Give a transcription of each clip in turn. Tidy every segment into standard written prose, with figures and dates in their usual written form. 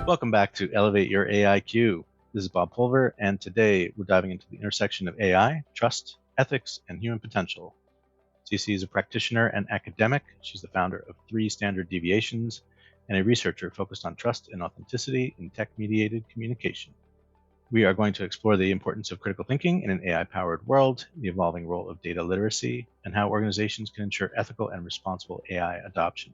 Welcome back to Elevate Your AIQ. This is Bob Pulver, and today we're diving into the intersection of AI, trust, ethics, and human potential. Ceci is a practitioner and academic. She's the founder of 3 Standard Deviations and a researcher focused on trust and authenticity in tech-mediated communication. We are going to explore the importance of critical thinking in an AI-powered world, the evolving role of data literacy, and how organizations can ensure ethical and responsible AI adoption.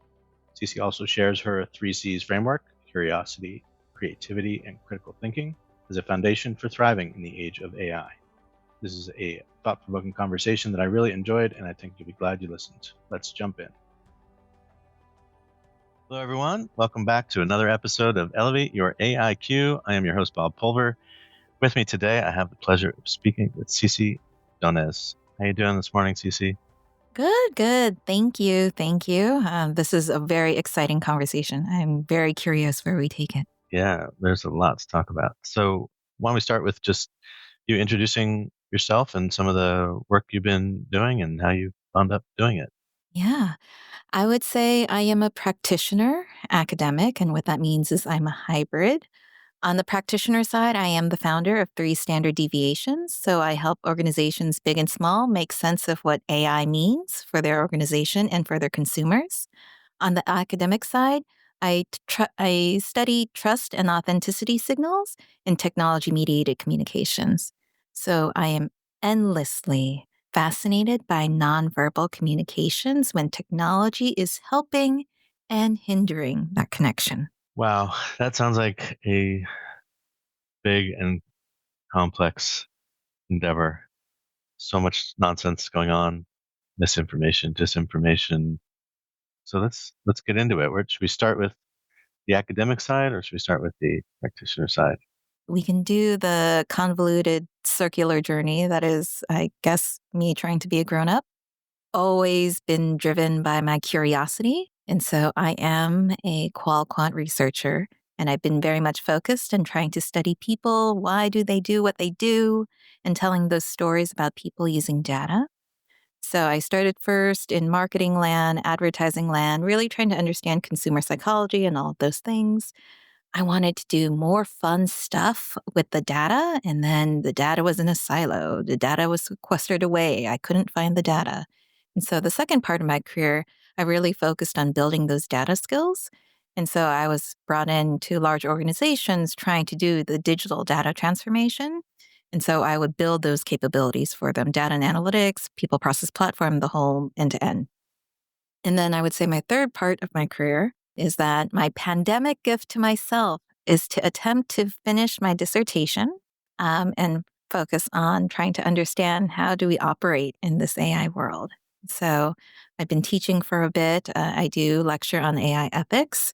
Ceci also shares her 3Cs framework: curiosity, creativity, and critical thinking as a foundation for thriving in the age of AI. This is a thought-provoking conversation that I really enjoyed, and I think you'll be glad you listened. Let's jump in. Hello, everyone. Welcome back to another episode of Elevate Your AIQ. I am your host, Bob Pulver. With me today, I have the pleasure of speaking with Ceci Dones. How you doing this morning, Ceci? Good. Thank you. This is a very exciting conversation. I'm very curious where we take it. Yeah, there's a lot to talk about. So why don't we start with just you introducing yourself and some of the work you've been doing and how you wound up doing it. Yeah, I would say I am a practitioner, academic, and what that means is I'm a hybrid. On the practitioner side, I am the founder of 3 Standard Deviations, so I help organizations big and small make sense of what AI means for their organization and for their consumers. On the academic side, I study trust and authenticity signals in technology mediated communications. So I am endlessly fascinated by nonverbal communications when technology is helping and hindering that connection. Wow, that sounds like a big and complex endeavor. So much nonsense going on, misinformation, disinformation. So let's get into it. Where should we start with the academic side or should we start with the practitioner side? We can do the convoluted circular journey that is, I guess, me trying to be a grown up. Always been driven by my curiosity. And so I am a quant researcher, and I've been very much focused in trying to study people. Why do they do what they do? And telling those stories about people using data. So I started first in marketing land, advertising land, really trying to understand consumer psychology and all of those things. I wanted to do more fun stuff with the data, and then the data was in a silo. The data was sequestered away. I couldn't find the data. And so the second part of my career, I really focused on building those data skills. And so I was brought into large organizations trying to do the digital data transformation. And so I would build those capabilities for them: data and analytics, people process platform, the whole end to end. And then I would say my third part of my career is that my pandemic gift to myself is to attempt to finish my dissertation and focus on trying to understand how do we operate in this AI world. So I've been teaching for a bit. I do lecture on AI ethics.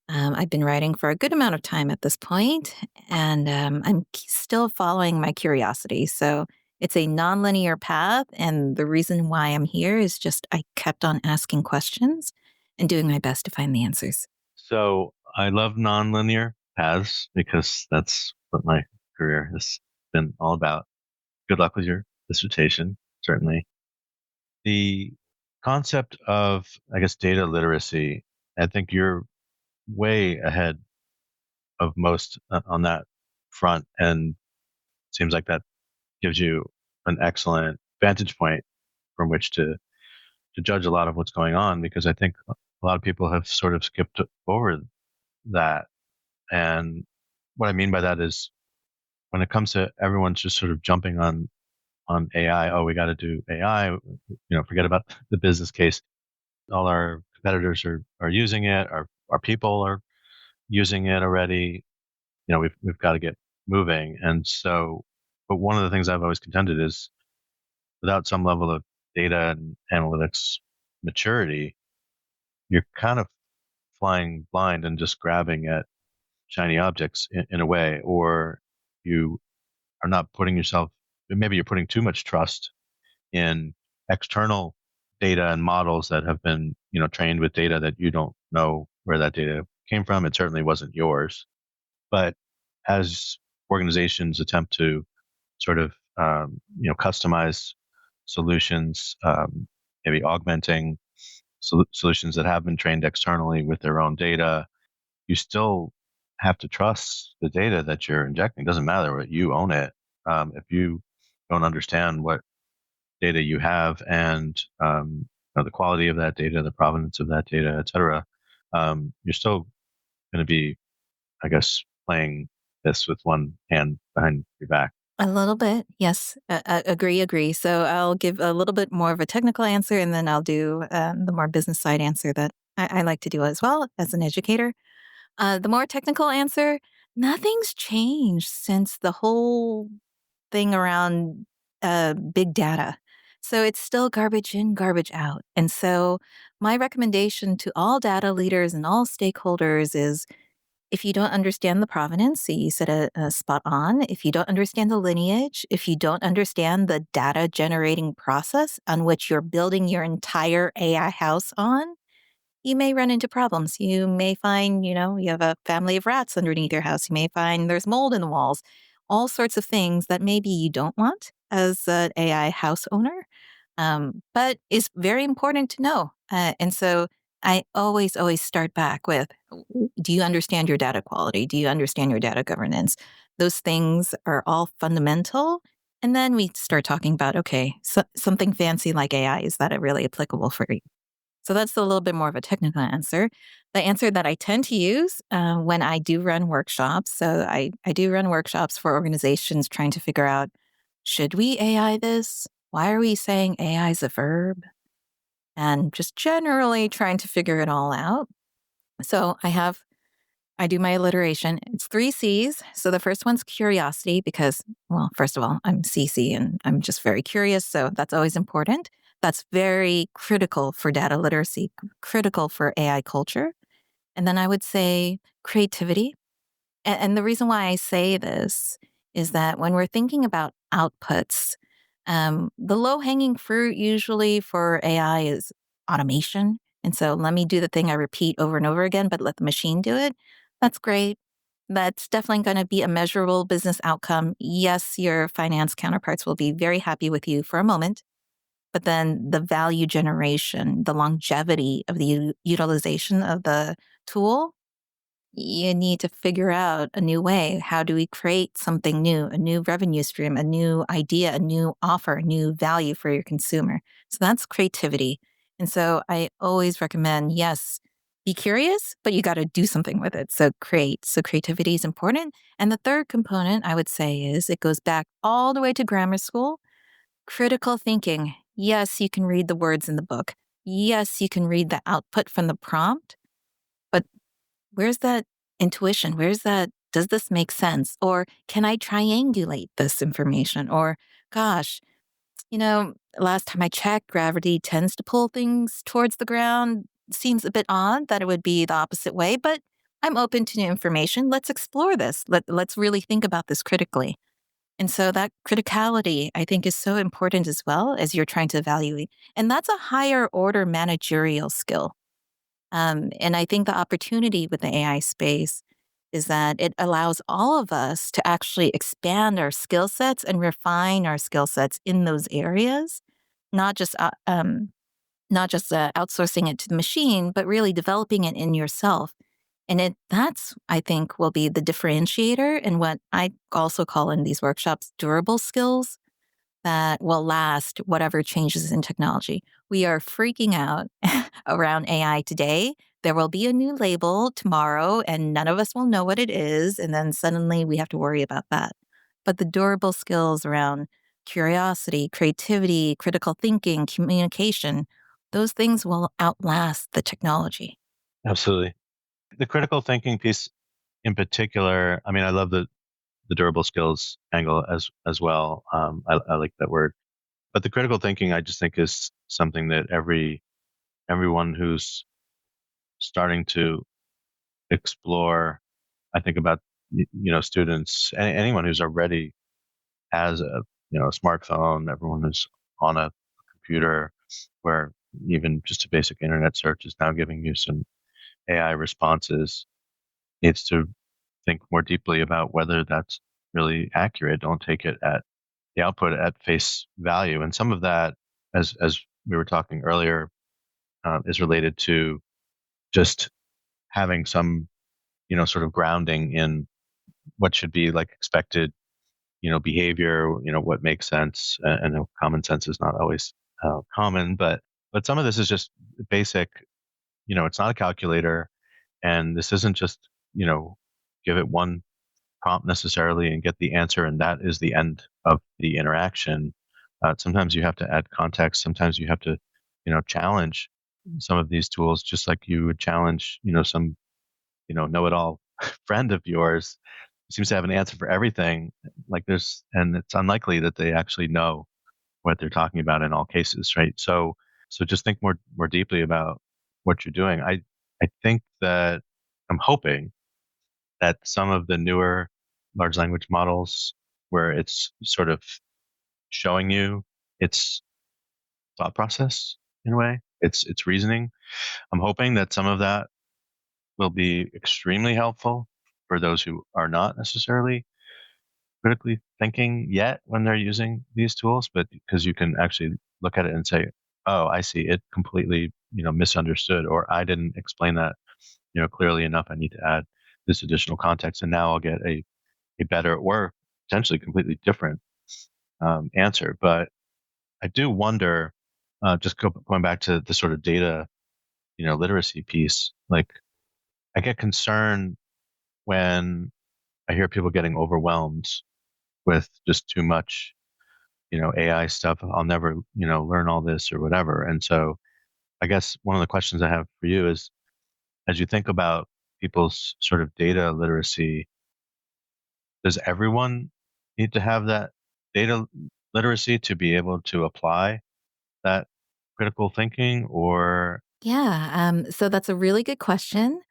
I've been writing for a good amount of time at this point, and I'm still following my curiosity. So it's a nonlinear path, and the reason why I'm here is just I kept on asking questions and doing my best to find the answers. So I love nonlinear paths because that's what my career has been all about. Good luck with your dissertation, certainly. The concept of, I guess, data literacy, I think you're way ahead of most on that front. And it seems like that gives you an excellent vantage point from which to judge a lot of what's going on, because I think a lot of people have sort of skipped over that. And what I mean by that is when it comes to everyone's just sort of jumping on AI, oh, we got to do AI, forget about the business case. All our competitors are using it, our people are using it already. We've got to get moving. And so, but one of the things I've always contended is without some level of data and analytics maturity, you're kind of flying blind and just grabbing at shiny objects in a way, or you are not putting yourself, maybe you're putting too much trust in external data and models that have been, trained with data that you don't know where that data came from. It certainly wasn't yours. But as organizations attempt to sort of, customize solutions, maybe augmenting solutions that have been trained externally with their own data, you still have to trust the data that you're injecting. It doesn't matter what you own it. If you don't understand what data you have and the quality of that data, the provenance of that data, et cetera, you're still going to be, I guess, playing this with one hand behind your back. A little bit, yes. Agree, agree. So I'll give a little bit more of a technical answer, and then I'll do the more business side answer that I like to do as well as an educator. The more technical answer, nothing's changed since the whole thing around big data. So it's still garbage in, garbage out. And so my recommendation to all data leaders and all stakeholders is if you don't understand the provenance, so you said a spot on. If you don't understand the lineage, if you don't understand the data generating process on which you're building your entire AI house on, you may run into problems. You may find, you have a family of rats underneath your house. You may find there's mold in the walls, all sorts of things that maybe you don't want as an AI house owner, but is very important to know. And so I always start back with, do you understand your data quality? Do you understand your data governance? Those things are all fundamental. And then we start talking about, okay, so something fancy like AI, is that really applicable for you? So that's a little bit more of a technical answer. The answer that I tend to use when I do run workshops, so I do run workshops for organizations trying to figure out, should we AI this? Why are we saying AI is a verb? And just generally trying to figure it all out. So I do my alliteration. It's 3 C's. So the first one's curiosity because, well, first of all, I'm Ceci and I'm just very curious. So that's always important. That's very critical for data literacy, critical for AI culture. And then I would say creativity. And the reason why I say this is that when we're thinking about outputs, the low hanging fruit usually for AI is automation. And so let me do the thing I repeat over and over again, but let the machine do it. That's great. That's definitely going to be a measurable business outcome. Yes, your finance counterparts will be very happy with you for a moment, but then the value generation, the longevity of the utilization of the tool, you need to figure out a new way. How do we create something new, a new revenue stream, a new idea, a new offer, a new value for your consumer? So that's creativity. And so I always recommend, yes, be curious, but you got to do something with it. So create. So creativity is important. And the third component I would say is it goes back all the way to grammar school. Critical thinking. Yes, you can read the words in the book. Yes, you can read the output from the prompt, but where's that intuition? Where's that, does this make sense? Or can I triangulate this information? Or, gosh, last time I checked, gravity tends to pull things towards the ground. Seems a bit odd that it would be the opposite way, but I'm open to new information. Let's explore this. Let's really think about this critically. And so that criticality, I think, is so important as well as you're trying to evaluate. And that's a higher order managerial skill. And I think the opportunity with the AI space is that it allows all of us to actually expand our skill sets and refine our skill sets in those areas, not just outsourcing it to the machine, but really developing it in yourself. And that's, I think, will be the differentiator and what I also call in these workshops durable skills that will last whatever changes in technology. We are freaking out around AI today. There will be a new label tomorrow, and none of us will know what it is. And then suddenly we have to worry about that. But the durable skills around curiosity, creativity, critical thinking, communication, those things will outlast the technology. Absolutely. The critical thinking piece in particular, I mean, I love the durable skills angle as well. I like that word. But the critical thinking, I just think, is something that everyone who's starting to explore, I think about students, anyone who's already has a smartphone, everyone who's on a computer, where even just a basic internet search is now giving you some AI responses, needs to think more deeply about whether that's really accurate. Don't take it at the output at face value. And some of that, as we were talking earlier, is related to just having some sort of grounding in what should be like expected, behavior, what makes sense. And common sense is not always common, but some of this is just basic. It's not a calculator, and this isn't just you know give it one prompt necessarily and get the answer, and that is the end of the interaction. Sometimes you have to add context. Sometimes you have to, challenge some of these tools, just like you would challenge, some, know-it-all friend of yours who seems to have an answer for everything. And it's unlikely that they actually know what they're talking about in all cases, right? So just think more deeply about what you're doing. I think that I'm hoping that some of the newer large language models where it's sort of showing you its thought process in a way, its reasoning. I'm hoping that some of that will be extremely helpful for those who are not necessarily critically thinking yet when they're using these tools, but because you can actually look at it and say, "Oh, I see. It completely, misunderstood, or I didn't explain that, clearly enough. I need to add this additional context, and now I'll get a better or potentially completely different answer." But I do wonder, going back to the sort of data, literacy piece. Like, I get concerned when I hear people getting overwhelmed with just too much, AI stuff. I'll never, learn all this or whatever. And so, I guess one of the questions I have for you is, as you think about people's sort of data literacy, does everyone need to have that data literacy to be able to apply that critical thinking? Or Yeah, so that's a really good question.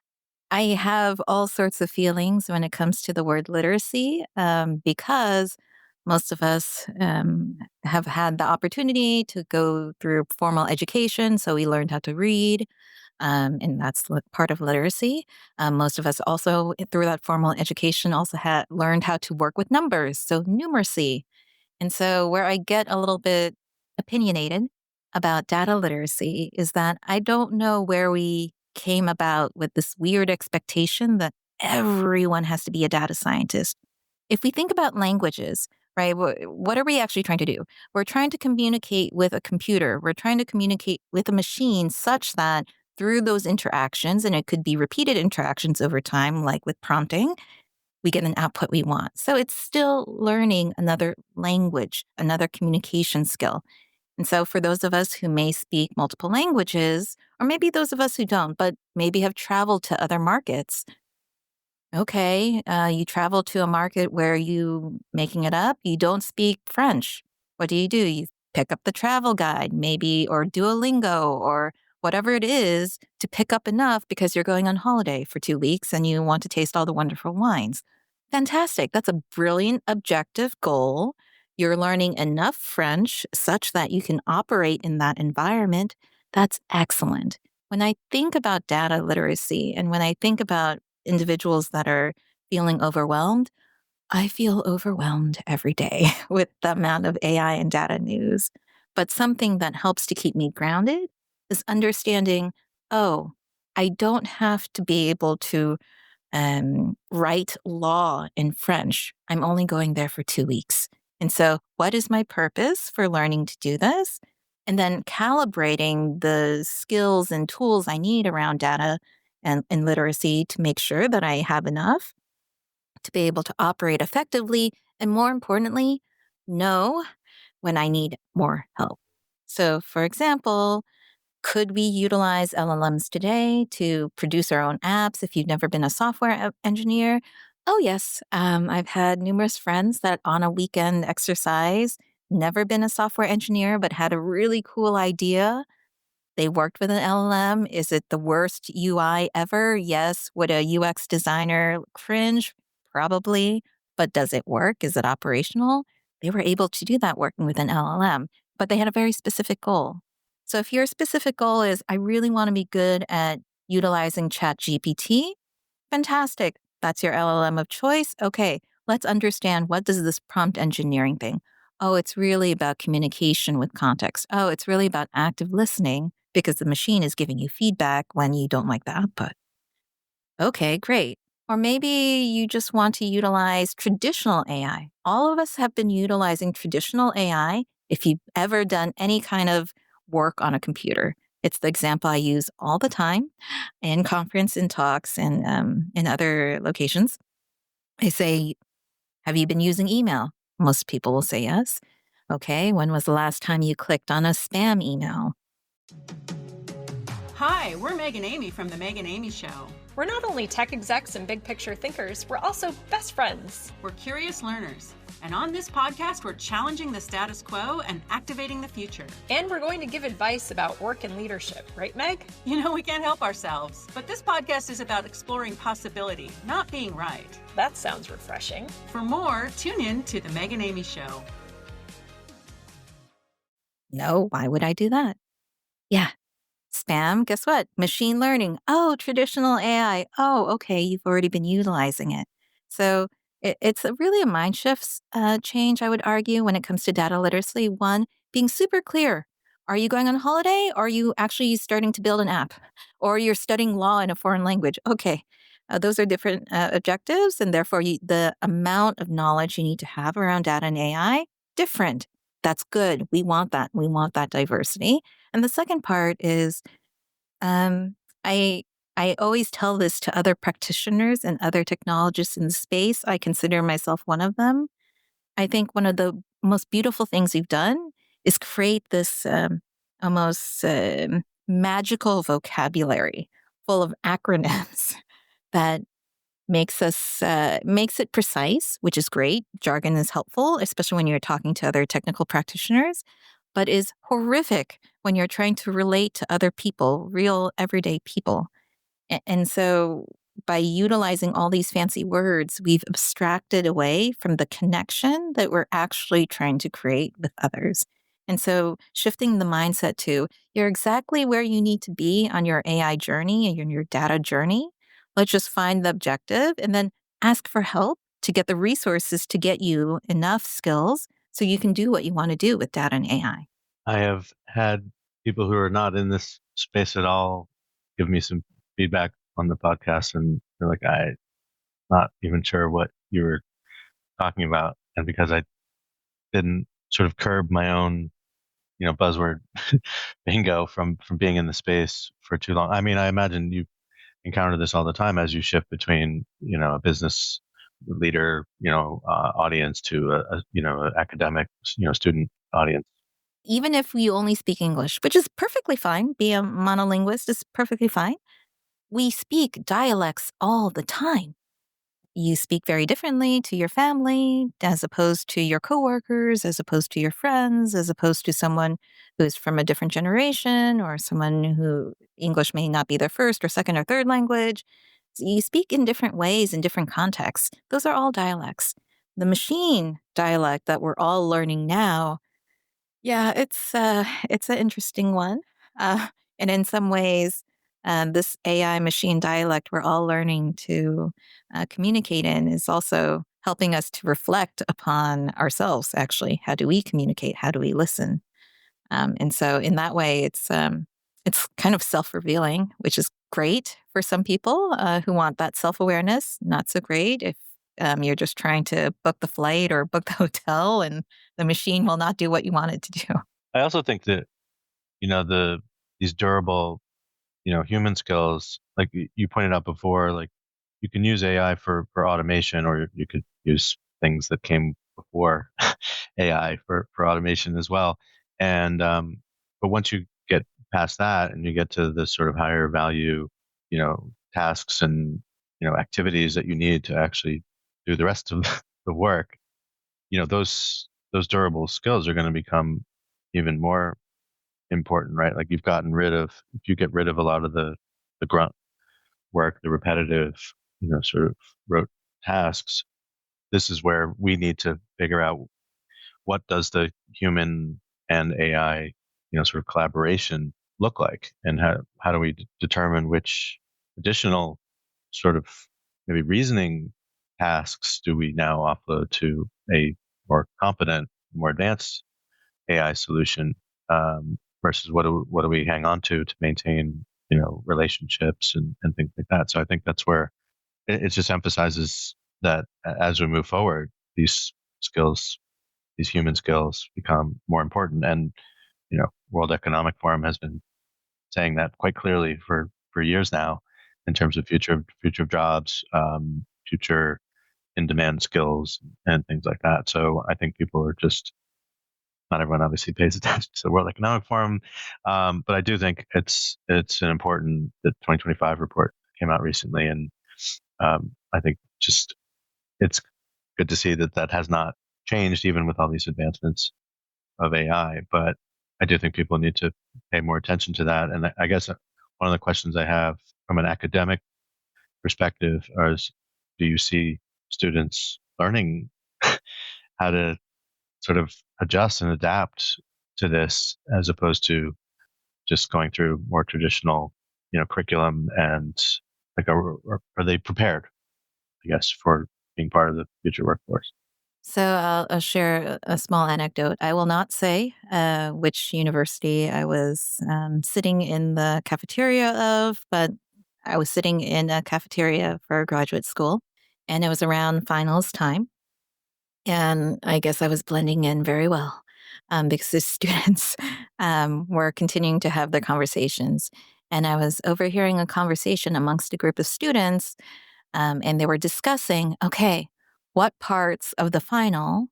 I have all sorts of feelings when it comes to the word literacy, because most of us have had the opportunity to go through formal education. So we learned how to read, and that's part of literacy. Most of us also, through that formal education, also had learned how to work with numbers, so numeracy. And so, where I get a little bit opinionated about data literacy is that I don't know where we came about with this weird expectation that everyone has to be a data scientist. If we think about languages, right, what are we actually trying to do? We're trying to communicate with a computer, we're trying to communicate with a machine such that through those interactions, and it could be repeated interactions over time, like with prompting, we get an output we want. So it's still learning another language, another communication skill. And so for those of us who may speak multiple languages, or maybe those of us who don't, but maybe have traveled to other markets, okay, you travel to a market where you making it up, you don't speak French. What do? You pick up the travel guide, maybe, or Duolingo, or whatever it is to pick up enough because you're going on holiday for 2 weeks and you want to taste all the wonderful wines. Fantastic. That's a brilliant objective goal. You're learning enough French such that you can operate in that environment. That's excellent. When I think about data literacy and when I think about individuals that are feeling overwhelmed, I feel overwhelmed every day with the amount of AI and data news. But something that helps to keep me grounded is understanding, oh, I don't have to be able to write law in French. I'm only going there for 2 weeks. And so, what is my purpose for learning to do this? And then calibrating the skills and tools I need around data and literacy to make sure that I have enough to be able to operate effectively. And more importantly, know when I need more help. So, for example, could we utilize LLMs today to produce our own apps if you've never been a software engineer? Oh, yes. I've had numerous friends that on a weekend exercise, never been a software engineer, but had a really cool idea. They worked with an LLM. Is it the worst UI ever? Yes. Would a UX designer cringe? Probably. But does it work? Is it operational? They were able to do that working with an LLM, but they had a very specific goal. So if your specific goal is, I really want to be good at utilizing ChatGPT, fantastic. That's your LLM of choice. Okay, let's understand, what does this prompt engineering thing? Oh, it's really about communication with context. Oh, it's really about active listening because the machine is giving you feedback when you don't like the output. Okay, great. Or maybe you just want to utilize traditional AI. All of us have been utilizing traditional AI if you've ever done any kind of work on a computer. It's the example I use all the time in conference and talks and in other locations. I say, have you been using email? Most people will say yes. Okay, when was the last time you clicked on a spam email? Hi, we're Meg and Amy from The Meg and Amy Show. We're not only tech execs and big picture thinkers, we're also best friends. We're curious learners. And on this podcast, we're challenging the status quo and activating the future. And we're going to give advice about work and leadership, right, Meg? You know, we can't help ourselves. But this podcast is about exploring possibility, not being right. That sounds refreshing. For more, tune in to The Meg and Amy Show. No, why would I do that? Yeah. Spam, guess what? Machine learning. Oh, traditional AI. Oh, okay, you've already been utilizing it. So it's really a mind shift change, I would argue, when it comes to data literacy. One, being super clear. Are you going on holiday? Or are you actually starting to build an app? Or you're studying law in a foreign language? Okay, those are different objectives, and therefore the amount of knowledge you need to have around data and AI, different. That's good. We want that. We want that diversity. And the second part is, um, I I always tell this to other practitioners and other technologists in the space. I consider myself one of them. I think one of the most beautiful things we've done is create this almost magical vocabulary full of acronyms that makes it precise, which is great. Jargon is helpful, especially when you're talking to other technical practitioners, but is horrific when you're trying to relate to other people, real everyday people. And so by utilizing all these fancy words, we've abstracted away from the connection that we're actually trying to create with others. And so shifting the mindset to you're exactly where you need to be on your AI journey and your data journey. Let's just find the objective and then ask for help to get the resources to get you enough skills so you can do what you want to do with data and AI. I have had people who are not in this space at all give me some feedback on the podcast, and they're like, I'm not even sure what you were talking about. And because I didn't sort of curb my own, buzzword bingo from being in the space for too long. I mean, I imagine you encounter this all the time as you shift between, a business leader, audience to a academic, student audience. Even if we only speak English, which is perfectly fine, be a monolinguist is perfectly fine. We speak dialects all the time. You speak very differently to your family, as opposed to your coworkers, as opposed to your friends, as opposed to someone who's from a different generation or someone who English may not be their first or second or third language. So you speak in different ways in different contexts. Those are all dialects. The machine dialect that we're all learning now, yeah, it's an interesting one, uh, and in some ways, this AI machine dialect we're all learning to communicate in is also helping us to reflect upon ourselves. Actually, how do we communicate? How do we listen? And so, in that way, it's kind of self-revealing, which is great for some people who want that self-awareness. Not so great if you're just trying to book the flight or book the hotel, and the machine will not do what you want it to do. I also think that, these durable, human skills, like you pointed out before, like you can use AI for automation, or you could use things that came before AI for automation as well. And, but once you get past that and you get to the sort of higher value, tasks and, activities that you need to actually do the rest of the work, those durable skills are going to become even more important, right? Like if you get rid of a lot of the grunt work, the repetitive, sort of rote tasks, this is where we need to figure out what does the human and AI, sort of collaboration look like, and how do we determine which additional sort of maybe reasoning tasks do we now offload to a more competent, more advanced AI solution, versus what do we hang on to maintain, relationships and things like that. So I think that's where it just emphasizes that as we move forward, these skills, these human skills, become more important. And World Economic Forum has been saying that quite clearly for years now, in terms of future of jobs, future in demand skills, and things like that. So I think people are just, not everyone obviously pays attention to the World Economic Forum, but I do think it's an important, the 2025 report came out recently, and I think just it's good to see that has not changed even with all these advancements of AI. But I do think people need to pay more attention to that. And I guess one of the questions I have from an academic perspective is, do you see students learning how to sort of adjust and adapt to this, as opposed to just going through more traditional, curriculum, and like, are they prepared, I guess, for being part of the future workforce? So I'll share a small anecdote. I will not say which university I was sitting in the cafeteria of, but I was sitting in a cafeteria for graduate school, and it was around finals time. And I guess I was blending in very well because the students were continuing to have their conversations. And I was overhearing a conversation amongst a group of students, and they were discussing, okay, what parts of the final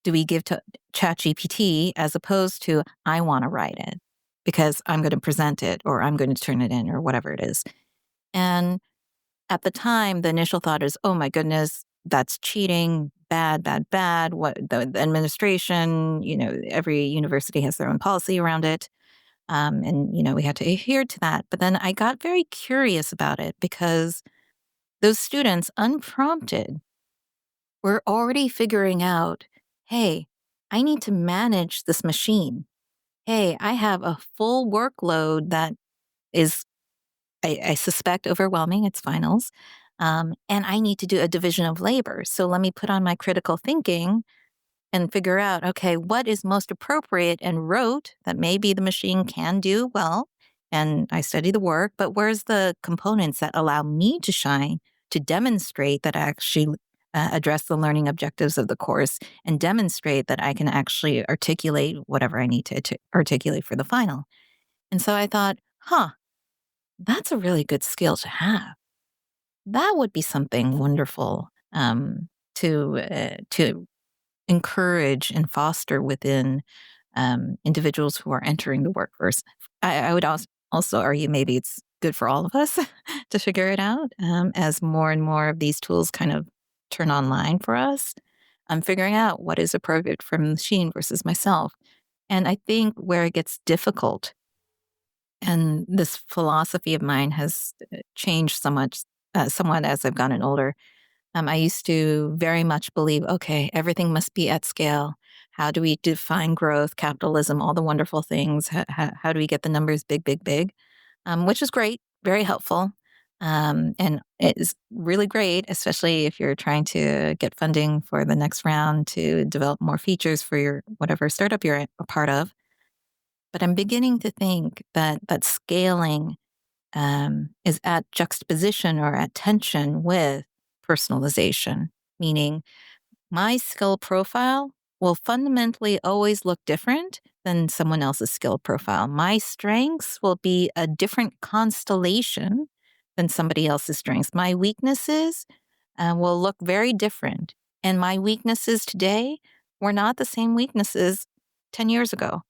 do we give to ChatGPT as opposed to I want to write it because I'm going to present it or I'm going to turn it in or whatever it is. And at the time, the initial thought is, oh my goodness, that's cheating, bad, bad, bad. What the administration, every university has their own policy around it. And we had to adhere to that. But then I got very curious about it because those students, unprompted, were already figuring out, hey, I need to manage this machine. Hey, I have a full workload that is, I suspect, overwhelming. It's finals. And I need to do a division of labor. So let me put on my critical thinking and figure out, okay, what is most appropriate and rote that maybe the machine can do well. And I study the work, but where's the components that allow me to shine, to demonstrate that I actually address the learning objectives of the course and demonstrate that I can actually articulate whatever I need to articulate for the final. And so I thought, that's a really good skill to have. That would be something wonderful to encourage and foster within individuals who are entering the workforce. I would also argue maybe it's good for all of us to figure it out as more and more of these tools kind of turn online for us. I'm figuring out what is appropriate for the machine versus myself. And I think where it gets difficult, and this philosophy of mine has changed somewhat as I've gotten older. I used to very much believe, okay, everything must be at scale. How do we define growth, capitalism, all the wonderful things? How do we get the numbers big, big, big? Which is great, very helpful. And it is really great, especially if you're trying to get funding for the next round to develop more features for your whatever startup you're a part of. But I'm beginning to think that scaling is at juxtaposition or at tension with personalization, meaning my skill profile will fundamentally always look different than someone else's skill profile. My strengths will be a different constellation than somebody else's strengths. My weaknesses will look very different. And my weaknesses today were not the same weaknesses 10 years ago,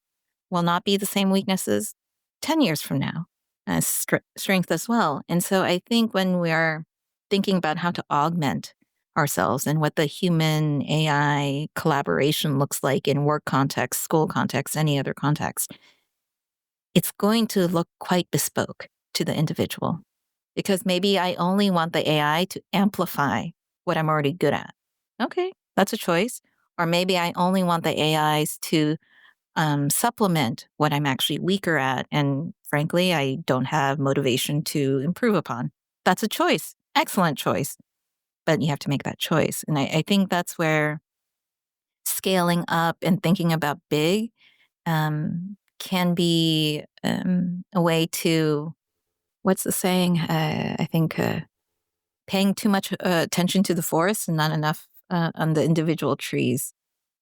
will not be the same weaknesses 10 years from now. Strength as well. And so I think when we are thinking about how to augment ourselves and what the human AI collaboration looks like in work context, school context, any other context, it's going to look quite bespoke to the individual because maybe I only want the AI to amplify what I'm already good at. Okay, that's a choice. Or maybe I only want the AIs to supplement what I'm actually weaker at. And frankly, I don't have motivation to improve upon. That's a choice. Excellent choice. But you have to make that choice. And I think that's where scaling up and thinking about big can be a way to, what's the saying? I think paying too much attention to the forest and not enough on the individual trees.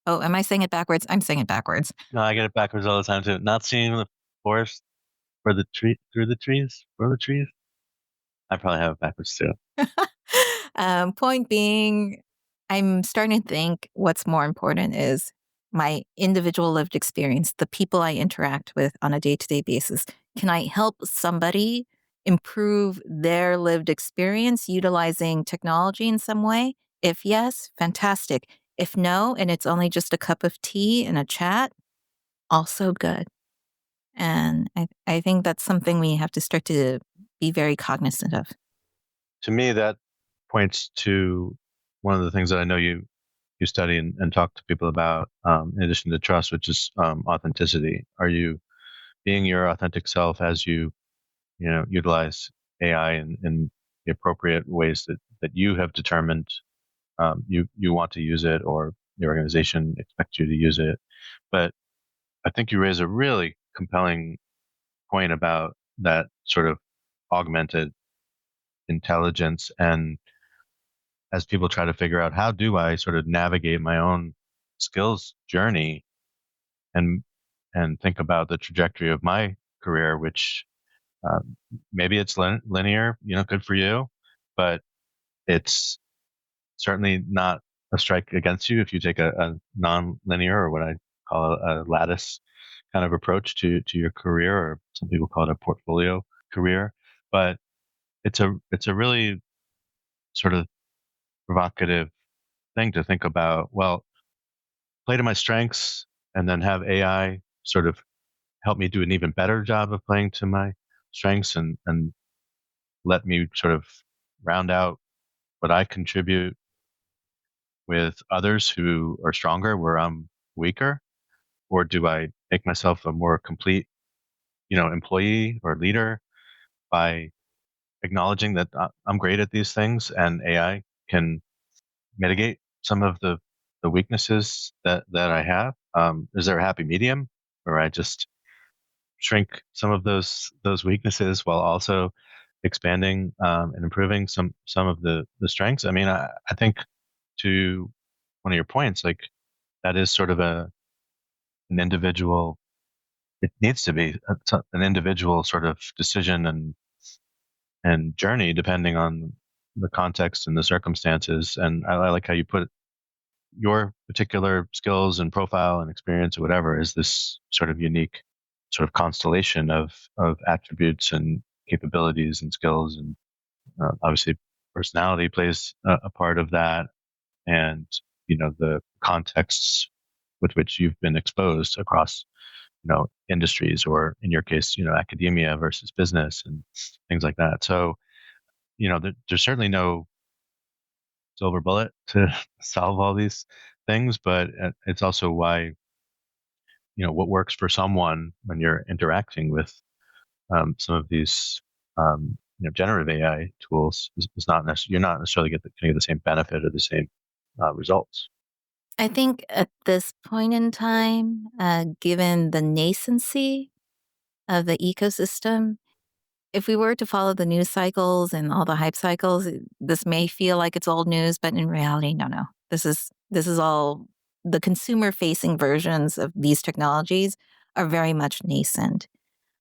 Oh, am I saying it backwards? I'm saying it backwards. No, I get it backwards all the time too. Not seeing the forest through the trees, for the trees. I probably have it backwards too. Point being, I'm starting to think what's more important is my individual lived experience, the people I interact with on a day-to-day basis. Can I help somebody improve their lived experience utilizing technology in some way? If yes, fantastic. If no, and it's only just a cup of tea and a chat, also good. And I think that's something we have to start to be very cognizant of. To me, that points to one of the things that I know you study and talk to people about, in addition to trust, which is authenticity. Are you being your authentic self as you utilize AI in the appropriate ways that you have determined you want to use it, or the organization expects you to use it? But I think you raise a really compelling point about that sort of augmented intelligence, and as people try to figure out, how do I sort of navigate my own skills journey and think about the trajectory of my career, which maybe it's linear, good for you, but it's certainly not a strike against you if you take a non-linear, or what I call a lattice kind of approach to your career, or some people call it a portfolio career. But it's a really sort of provocative thing to think about. Well, play to my strengths and then have AI sort of help me do an even better job of playing to my strengths, and let me sort of round out what I contribute with others who are stronger where I'm weaker? Or do I make myself a more complete, employee or leader by acknowledging that I'm great at these things and AI can mitigate some of the weaknesses that I have? Is there a happy medium where I just shrink some of those weaknesses while also expanding and improving some of the strengths? I mean, I think, to one of your points, like, that is sort of an individual. It needs to be an individual sort of decision and journey, depending on the context and the circumstances. And I like how you put your particular skills and profile and experience, or whatever, is this sort of unique sort of constellation of attributes and capabilities and skills. And obviously personality plays a part of that, and the contexts with which you've been exposed across industries, or in your case, academia versus business and things like that. So there's certainly no silver bullet to solve all these things, but it's also why what works for someone when you're interacting with some of these generative AI tools is not necessarily, you're not necessarily going to get the same benefit or the same results. I think at this point in time, given the nascency of the ecosystem, if we were to follow the news cycles and all the hype cycles, this may feel like it's old news, but in reality, no. This is all the consumer-facing versions of these technologies are very much nascent.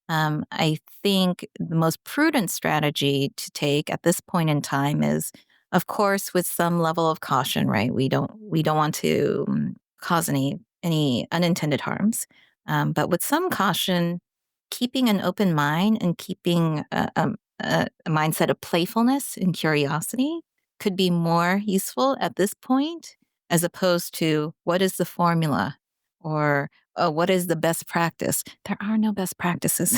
I think the most prudent strategy to take at this point in time is, of course, with some level of caution, right? We don't want to cause any unintended harms, but with some caution, keeping an open mind and keeping a mindset of playfulness and curiosity could be more useful at this point, as opposed to what is the formula, or what is the best practice. There are no best practices.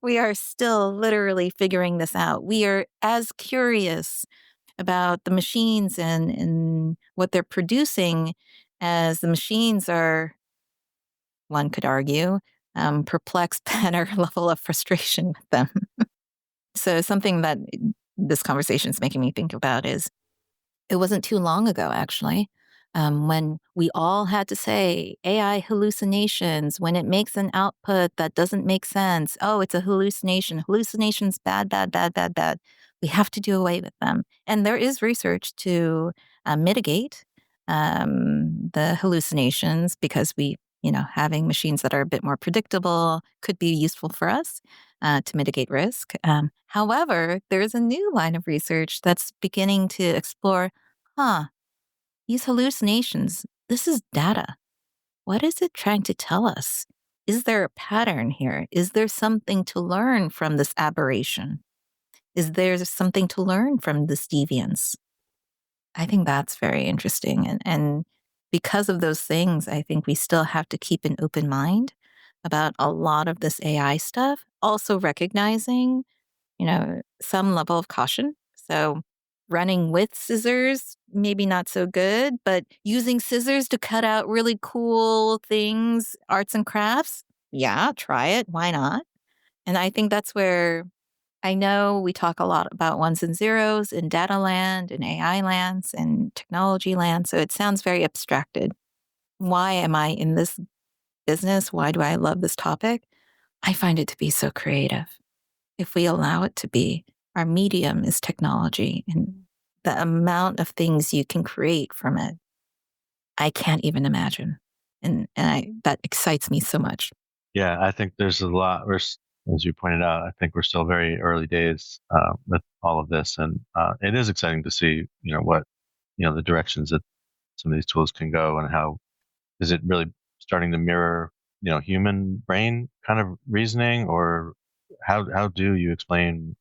We are still literally figuring this out. We are as curious about the machines and what they're producing as the machines are, one could argue, perplexed at our level of frustration with them. So something that this conversation is making me think about is, it wasn't too long ago, actually, when we all had to say AI hallucinations when it makes an output that doesn't make sense. Oh, it's a hallucination. Hallucinations, bad, bad, bad, bad, bad. We have to do away with them. And there is research to mitigate the hallucinations because having machines that are a bit more predictable could be useful for us to mitigate risk. However, there's a new line of research that's beginning to explore, these hallucinations, this is data. What is it trying to tell us? Is there a pattern here? Is there something to learn from this aberration? Is there something to learn from this deviance? I think that's very interesting. And because of those things, I think we still have to keep an open mind about a lot of this AI stuff, also recognizing, some level of caution. So running with scissors, maybe not so good, but using scissors to cut out really cool things, arts and crafts, yeah, try it. Why not? And I think that's where I know we talk a lot about ones and zeros in data land and AI lands and technology land. So it sounds very abstracted. Why am I in this business? Why do I love this topic? I find it to be so creative. If we allow it to be, our medium is technology, and the amount of things you can create from it, I can't even imagine. That excites me so much. Yeah, I think there's a lot. As you pointed out, I think we're still very early days with all of this, and it is exciting to see, what, the directions that some of these tools can go, and how is it really starting to mirror, human brain kind of reasoning, or how do you explain,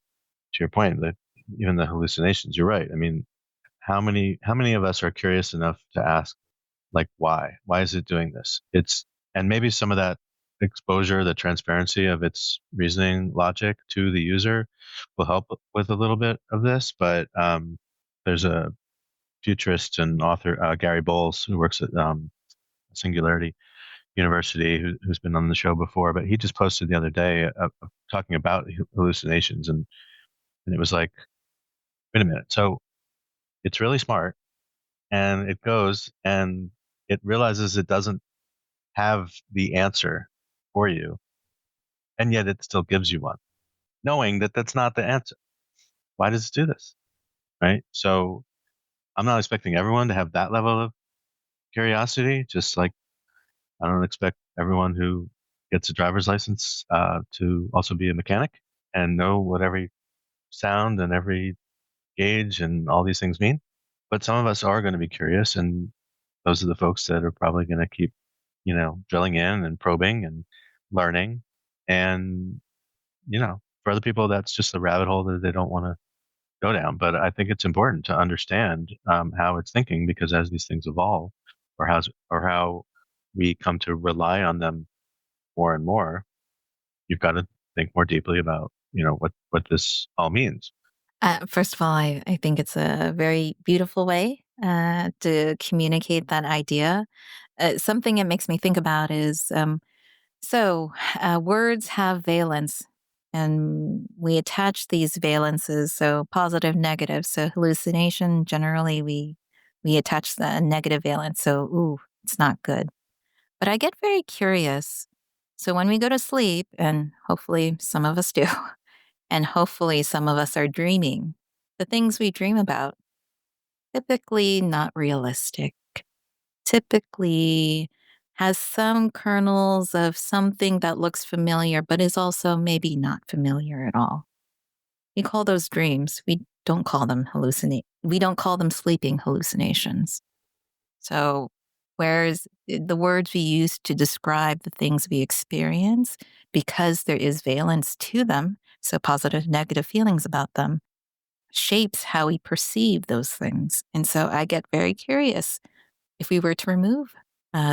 to your point, that even the hallucinations? You're right. I mean, how many of us are curious enough to ask, like, why is it doing this? And maybe some of that exposure, the transparency of its reasoning logic to the user will help with a little bit of this. But there's a futurist and author, Gary Bowles, who works at Singularity University, who's been on the show before, but he just posted the other day talking about hallucinations, and it was like, wait a minute, so it's really smart, and it goes and it realizes it doesn't have the answer for you, and yet it still gives you one, knowing that that's not the answer. Why does it do this? Right? So I'm not expecting everyone to have that level of curiosity, just like I don't expect everyone who gets a driver's license to also be a mechanic and know what every sound and every gauge and all these things mean. But some of us are going to be curious, and those are the folks that are probably going to keep, drilling in and probing and learning. And, for other people, that's just a rabbit hole that they don't want to go down. But I think it's important to understand how it's thinking, because as these things evolve, or how we come to rely on them more and more, you've got to think more deeply about, what this all means. First of all, I think it's a very beautiful way to communicate that idea. Something it makes me think about is words have valence, and we attach these valences, so positive, negative. So hallucination, generally, we attach the negative valence. So, ooh, it's not good. But I get very curious. So when we go to sleep, and hopefully some of us do, and hopefully some of us are dreaming, the things we dream about, typically not realistic, typically has some kernels of something that looks familiar, but is also maybe not familiar at all. We call those dreams. We don't call them We don't call them sleeping hallucinations. So, whereas the words we use to describe the things we experience, because there is valence to them, so positive, negative feelings about them, shapes how we perceive those things. And so I get very curious, if we were to remove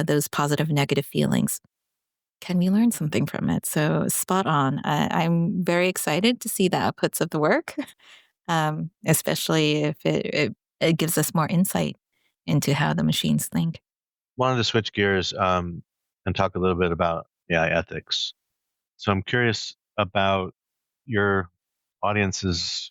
those positive, negative feelings, can we learn something from it? So spot on. I'm very excited to see the outputs of the work, especially if it gives us more insight into how the machines think. Wanted to switch gears and talk a little bit about AI ethics. So I'm curious about your audience's,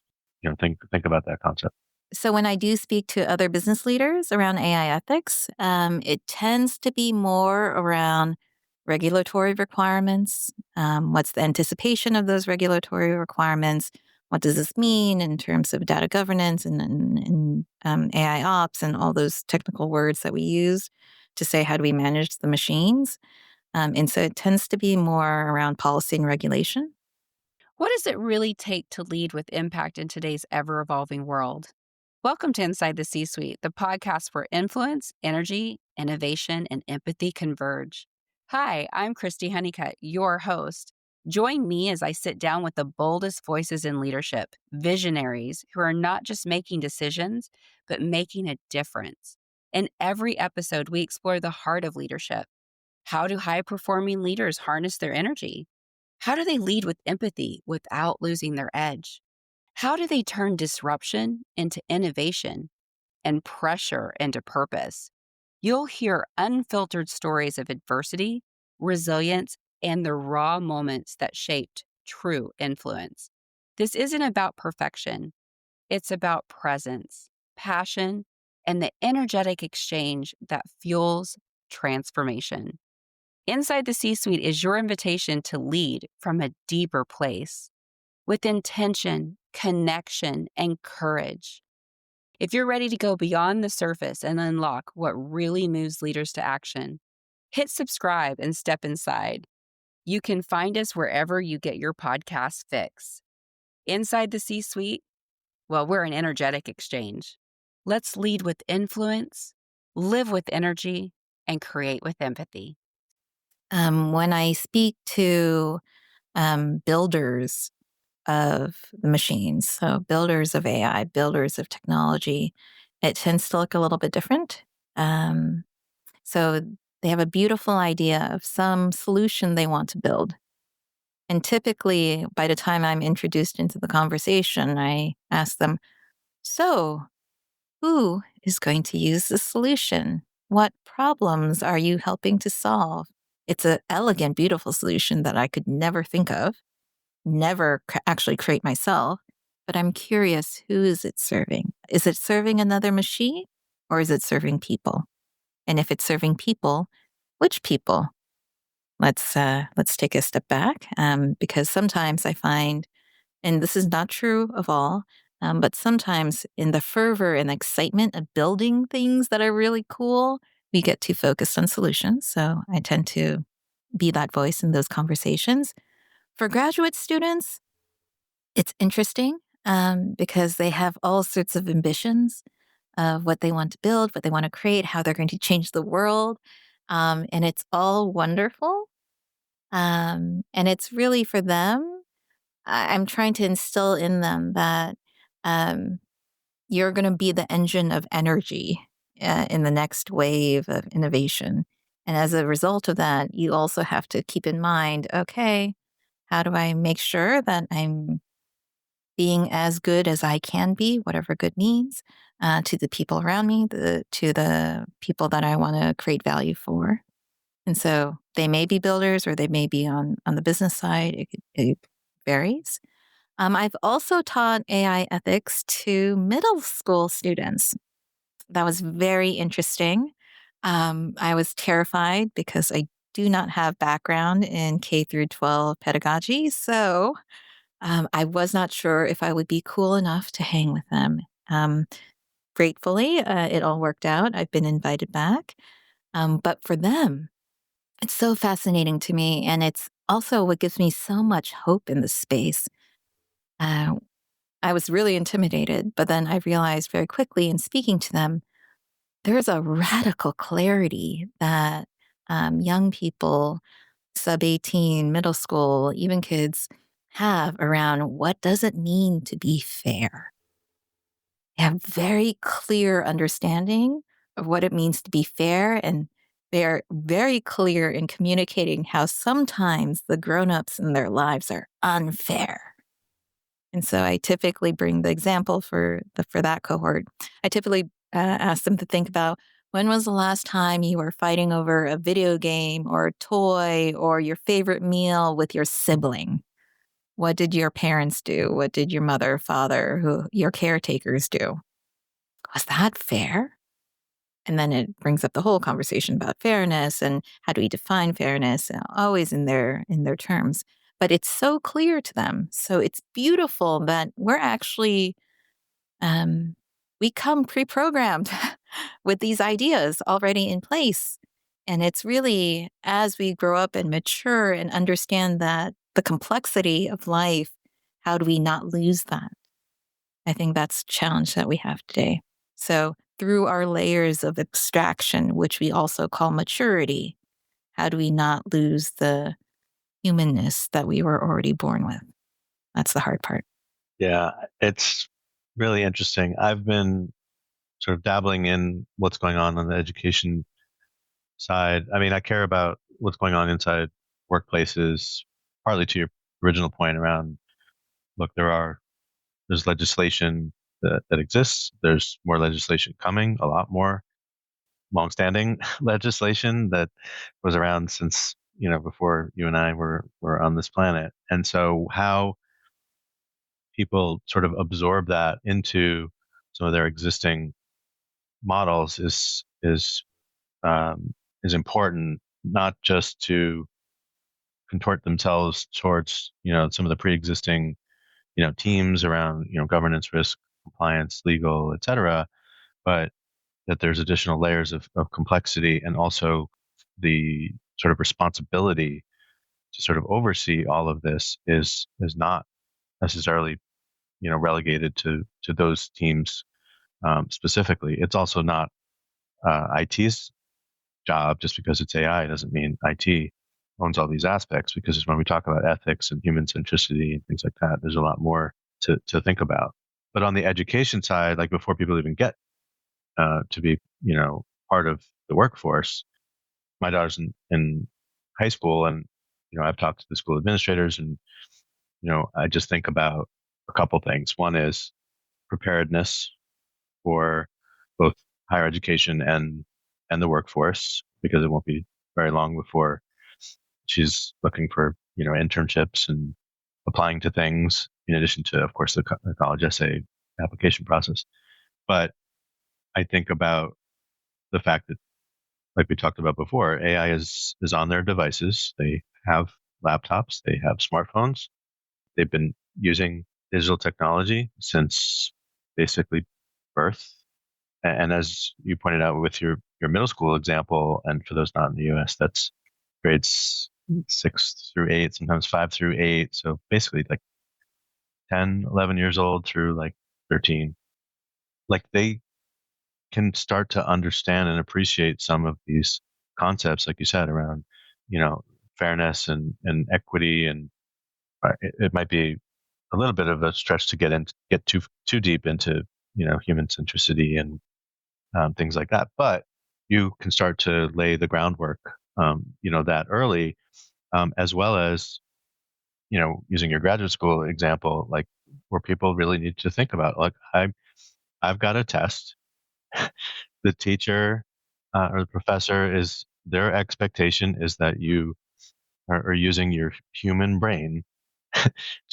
think about that concept. So when I do speak to other business leaders around AI ethics, it tends to be more around regulatory requirements. What's the anticipation of those regulatory requirements? what does this mean in terms of data governance and AI ops and all those technical words that we use to say how do we manage the machines. And so it tends to be more around policy and regulation. What does it really take to lead with impact in today's ever evolving world? Welcome to Inside the C Suite, the podcast where influence, energy, innovation, and empathy converge. Hi, I'm Christy Honeycutt, your host. Join me as I sit down with the boldest voices in leadership, visionaries who are not just making decisions, but making a difference. In every episode, we explore the heart of leadership. How do high performing leaders harness their energy? How do they lead with empathy without losing their edge? How do they turn disruption into innovation and pressure into purpose? You'll hear unfiltered stories of adversity, resilience, and the raw moments that shaped true influence. This isn't about perfection. It's about presence, passion, and the energetic exchange that fuels transformation. Inside the C Suite is your invitation to lead from a deeper place with intention, connection, and courage. If you're ready to go beyond the surface and unlock what really moves leaders to action, hit subscribe and step inside. You can find us wherever you get your podcast fix. Inside the C Suite, well, we're an energetic exchange. Let's lead with influence, live with energy, and create with empathy. When I speak to builders of the machines, so builders of AI, builders of technology, it tends to look a little bit different. So they have a beautiful idea of some solution they want to build. And typically, by the time I'm introduced into the conversation, I ask them, so who is going to use the solution? What problems are you helping to solve? It's an elegant, beautiful solution that I could never think of, never actually create myself. But I'm curious, who is it serving? Is it serving another machine or is it serving people? And if it's serving people, which people? Let's take a step back because sometimes I find, and this is not true of all, but sometimes in the fervor and excitement of building things that are really cool, we get too focused on solutions. So I tend to be that voice in those conversations. For graduate students, it's interesting because they have all sorts of ambitions of what they want to build, what they want to create, how they're going to change the world. And it's all wonderful. And it's really for them. I'm trying to instill in them that you're going to be the engine of energy in the next wave of innovation. And as a result of that, you also have to keep in mind, okay, how do I make sure that I'm being as good as I can be, whatever good means, to the people around me, to the people that I want to create value for. And so they may be builders or they may be on the business side. It varies. I've also taught AI ethics to middle school students. That was very interesting. I was terrified because I do not have background in K through 12 pedagogy. So I was not sure if I would be cool enough to hang with them. Gratefully, it all worked out. I've been invited back. But for them, it's so fascinating to me. And it's also what gives me so much hope in this space. I was really intimidated, but then I realized very quickly in speaking to them, there's a radical clarity that young people, sub 18, middle school, even kids have around what does it mean to be fair. They have very clear understanding of what it means to be fair, and they're very clear in communicating how sometimes the grown-ups in their lives are unfair. And so I typically bring the example for that cohort. I typically ask them to think about, when was the last time you were fighting over a video game or a toy or your favorite meal with your sibling? What did your parents do? What did your mother, father, your caretakers do? Was that fair? And then it brings up the whole conversation about fairness and how do we define fairness, always in their terms. but it's so clear to them. So it's beautiful that we're actually, we come pre-programmed with these ideas already in place. And it's really as we grow up and mature and understand that the complexity of life, how do we not lose that? I think that's the challenge that we have today. So through our layers of abstraction, which we also call maturity, how do we not lose the humanness that we were already born with? That's the hard part. Yeah, it's really interesting. I've been sort of dabbling in what's going on the education side. I mean, I care about what's going on inside workplaces, partly to your original point around, look, there's legislation that exists. There's more legislation coming, a lot more longstanding legislation that was around since, before you and I were on this planet. And so how people sort of absorb that into some of their existing models is important, not just to contort themselves towards some of the pre-existing teams around governance, risk, compliance, legal, etc., but that there's additional layers of complexity and also the sort of responsibility to sort of oversee all of this is not necessarily relegated to those teams specifically. It's also not IT's job. Just because it's AI doesn't mean IT owns all these aspects, because when we talk about ethics and human centricity and things like that, there's a lot more to think about. But on the education side, like before people even get to be part of the workforce, my daughter's in high school, and I've talked to the school administrators, and I just think about a couple things. One is preparedness for both higher education and the workforce, because it won't be very long before she's looking for internships and applying to things, in addition to, of course, the college essay application process. But I think about the fact that, like we talked about before, AI is on their devices. They have laptops, they have smartphones. They've been using digital technology since basically birth. And as you pointed out with your middle school example, and for those not in the US, that's grades 6 through 8, sometimes 5 through 8. So basically like 10, 11 years old through like 13. Like they can start to understand and appreciate some of these concepts, like you said, around, fairness and equity. And it might be a little bit of a stretch to get too deep into, human centricity and things like that. But you can start to lay the groundwork, that early, as well as, using your graduate school example, like where people really need to think about, like, I've got a test. The teacher or the professor their expectation is that you are using your human brain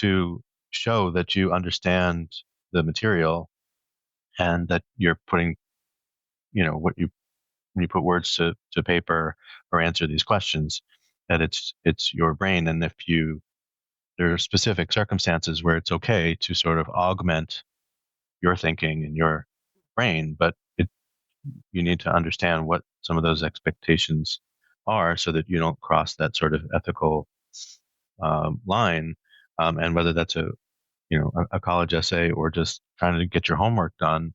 to show that you understand the material, and that you're putting, what you when you put words to paper or answer these questions, that it's your brain. And if there are specific circumstances where it's okay to sort of augment your thinking and your brain, but you need to understand what some of those expectations are, so that you don't cross that sort of ethical line. And whether that's a college essay or just trying to get your homework done,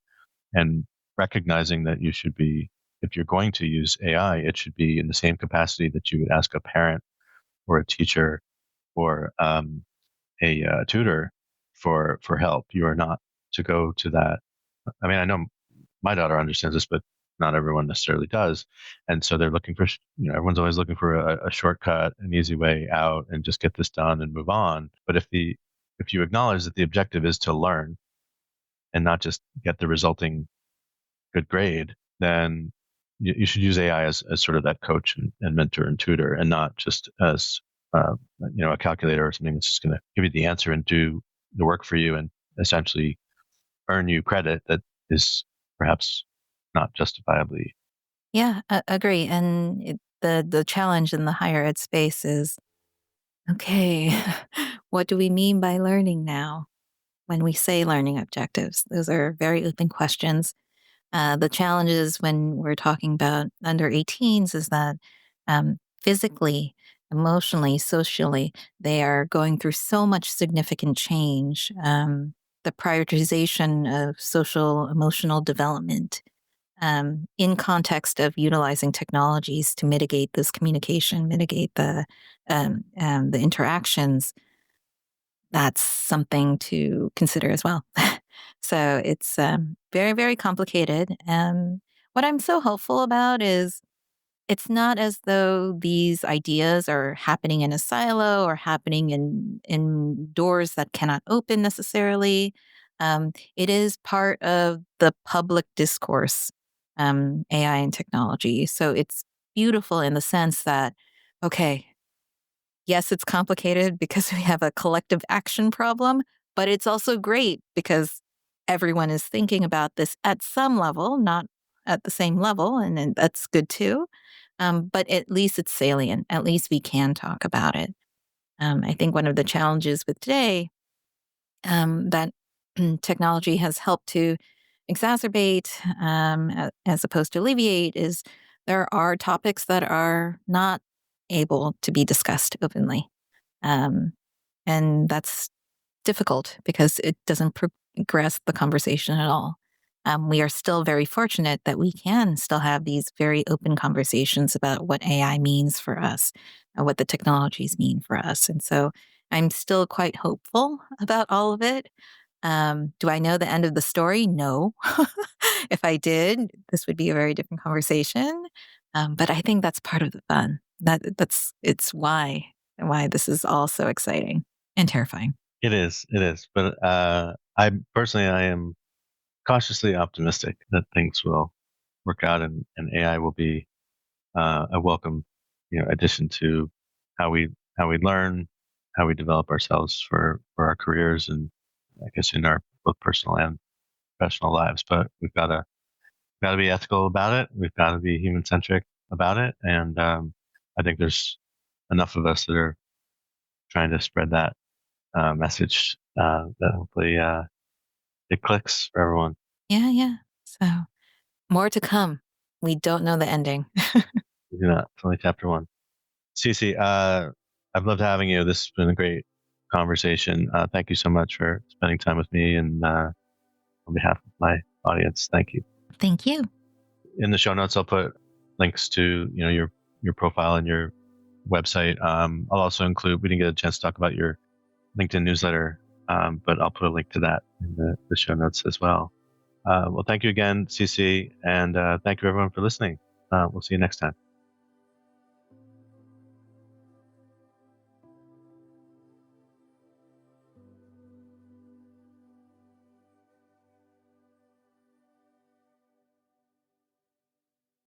and recognizing that you should be, if you're going to use AI, it should be in the same capacity that you would ask a parent or a teacher or a tutor for help. You are not to go to that. I mean, I know my daughter understands this, but not everyone necessarily does. And so they're looking for, everyone's always looking for a shortcut, an easy way out, and just get this done and move on. But if you acknowledge that the objective is to learn and not just get the resulting good grade, then you should use AI as sort of that coach and mentor and tutor, and not just as a calculator or something that's just going to give you the answer and do the work for you, and essentially earn you credit that is perhaps not justifiably. Yeah, agree. And the challenge in the higher ed space is Okay, what do we mean by learning now when we say learning objectives? Those are very open questions. The challenges when we're talking about under 18s is that physically, emotionally, socially, they are going through so much significant change. The prioritization of social emotional development in context of utilizing technologies to mitigate this communication, mitigate the interactions, that's something to consider as well. So it's very, very complicated. What I'm so hopeful about is it's not as though these ideas are happening in a silo or happening in doors that cannot open necessarily. It is part of the public discourse, AI and technology. So it's beautiful in the sense that, okay, yes, it's complicated because we have a collective action problem, but it's also great because everyone is thinking about this at some level, not at the same level, and that's good too. But at least it's salient. At least we can talk about it. I think one of the challenges with today that technology has helped to exacerbate as opposed to alleviate is there are topics that are not able to be discussed openly. Um, and that's difficult because it doesn't progress the conversation at all. We are still very fortunate that we can still have these very open conversations about what AI means for us and what the technologies mean for us. And so I'm still quite hopeful about all of it. Do I know the end of the story? No. If I did, this would be a very different conversation. But I think that's part of the fun. It's why this is all so exciting and terrifying. It is. It is. But I am cautiously optimistic that things will work out, and AI will be a welcome, addition to how we learn, how we develop ourselves for our careers, and I guess in our both personal and professional lives. But we've got to be ethical about it. We've got to be human centric about it, and I think there's enough of us that are trying to spread that message that hopefully it clicks for everyone. Yeah, yeah. So more to come. We don't know the ending. We do not. It's only chapter one. Cece, I've loved having you. This has been a great conversation. Thank you so much for spending time with me, and on behalf of my audience, thank you. Thank you. In the show notes, I'll put links to your profile and your website. I'll also include. We didn't get a chance to talk about your LinkedIn newsletter, but I'll put a link to that in the show notes as well. Well, thank you again, Cece, and thank you everyone for listening. We'll see you next time.